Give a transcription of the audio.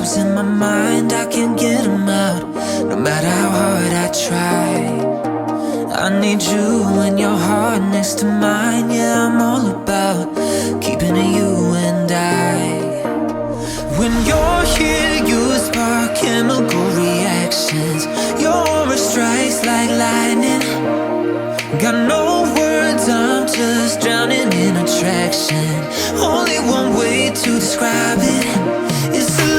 lives in my mind, I can't get them out, no matter how hard I try. I need you and your heart next to mine. Yeah, I'm all about keeping it you and I. When you're here, you spark chemical reactions. Your aura strikes like lightning. Got no words, I'm just drowning in attraction. Only one way to describe it is to